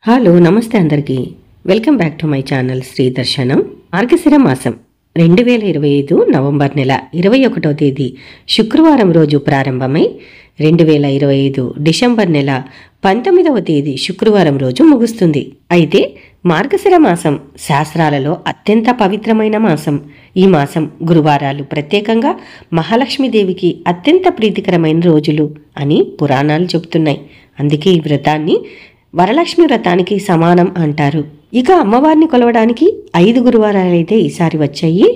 Hello namaste అందరికీ welcome back to my channel Shri Darshanam. మార్గశిర మాసం 2025 నవంబర్ నెల 21వ తేదీ శుక్రవారం రోజు ప్రారంభమై 2025 డిసెంబర్ నెల 19వ తేదీ శుక్రవారం రోజు ముగుస్తుంది. అయితే మార్గశిర మాసం శాస్త్రాలలో అత్యంత పవిత్రమైన మాసం. ఈ మాసం గురువారాలు ప్రత్యేకంగా మహాలక్ష్మీదేవికి అత్యంత ప్రీతికరమైన రోజులు అని పురాణాలు చెబుతున్నాయి. అందుకే ఈ వ్రతాన్ని వరలక్ష్మి వ్రతానికి సమానం అంటారు. ఇక అమ్మవారిని కొలవడానికి 5 గురువారాలైతే ఈసారి వచ్చాయి.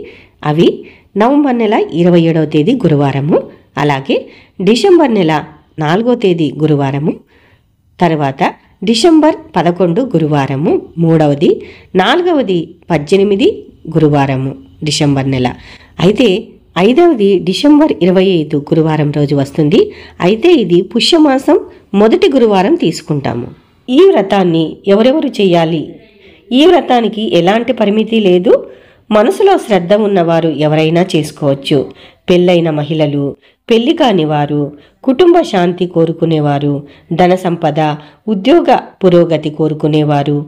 అవి నవంబర్ నెల 27వ తేదీ గురువారము, అలాగే డిసెంబర్ నెల 4వ తేదీ గురువారము, తర్వాత డిసెంబర్ 11 గురువారము, 3వది 4వది 18 గురువారము డిసెంబర్ నెల. అయితే 5వది డిసెంబర్ 25 గురువారం రోజు వస్తుంది. అయితే ఇది పుష్యమాసం మొదటి గురువారం తీసుకుంటాము. ఈ వ్రతాన్ని ఎవరెవరు చేయాలి? ఈ వ్రతానికి ఎలాంటి పరిమితి లేదు. మనసులో శ్రద్ధ ఉన్నవారు ఎవరైనా చేసుకోవచ్చు. పెళ్ళైన మహిళలు, పెళ్లి కాని వారు, కుటుంబ శాంతి కోరుకునేవారు, ధన సంపద, ఉద్యోగ పురోగతి కోరుకునేవారు,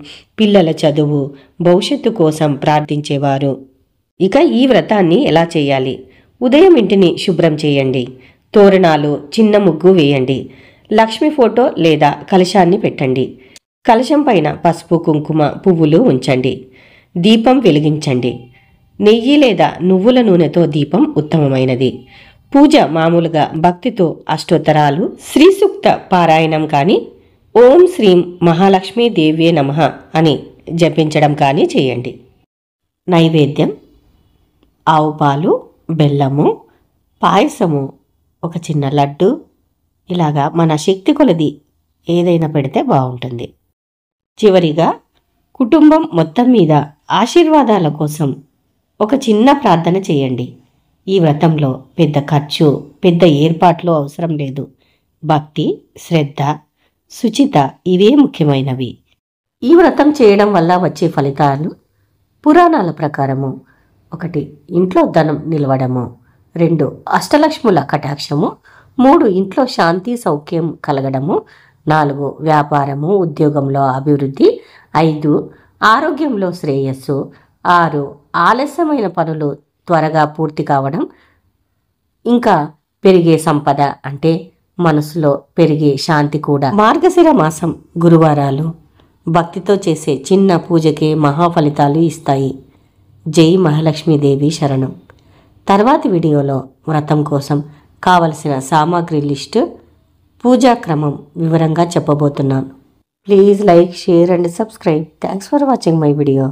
పిల్లల చదువు, భవిష్యత్తు కోసం ప్రార్థించేవారు. ఇక ఈ వ్రతాన్ని ఎలా చేయాలి? ఉదయం ఇంటిని శుభ్రం చేయండి. తోరణాలు, చిన్న ముగ్గు వేయండి. లక్ష్మి ఫోటో లేదా కలశాన్ని పెట్టండి. కలశం పైన పసుపు, కుంకుమ, పువ్వులు ఉంచండి. దీపం వెలిగించండి. నెయ్యి లేదా నువ్వుల నూనెతో దీపం ఉత్తమమైనది. పూజ మామూలుగా భక్తితో అష్టోత్తరాలు, శ్రీ సూక్త పారాయణం కానీ, ఓం శ్రీం మహాలక్ష్మీ దేవ్యే నమః అని జపించడం కానీ చేయండి. నైవేద్యం ఆవు పాలు, బెల్లము, పాయసము, ఒక చిన్న లడ్డు, ఇలాగా మన శక్తి కొలది ఏదైనా పెడితే బాగుంటుంది. చివరిగా కుటుంబం మొత్తం మీద ఆశీర్వాదాల కోసం ఒక చిన్న ప్రార్థన చేయండి. ఈ వ్రతంలో పెద్ద ఖర్చు, పెద్ద ఏర్పాట్లు అవసరం లేదు. భక్తి, శ్రద్ధ, శుచిత ఇవే ముఖ్యమైనవి. ఈ వ్రతం చేయడం వల్ల వచ్చే ఫలితాలు పురాణాల ప్రకారము: 1 ఇంట్లో ధనం నిలవడము, 2 అష్టలక్ష్ముల కటాక్షము, 3 ఇంట్లో శాంతి సౌఖ్యం కలగడము, 4 వ్యాపారము ఉద్యోగంలో అభివృద్ధి, 5 ఆరోగ్యంలో శ్రేయస్సు, 6 ఆలస్యమైన పనులు త్వరగా పూర్తి కావడం, ఇంకా పెరిగే సంపద అంటే మనసులో పెరిగే శాంతి కూడా. మార్గశిర మాసం గురువారాలు భక్తితో చేసే చిన్న పూజకే మహాఫలితాలు ఇస్తాయి. జై మహాలక్ష్మీదేవి శరణం. తర్వాతి వీడియోలో వ్రతం కోసం కావలసిన సామాగ్రి లిస్టు, పూజా క్రమం వివరంగా చెప్పబోతున్నాను. Please like, share and subscribe. Thanks for watching my video.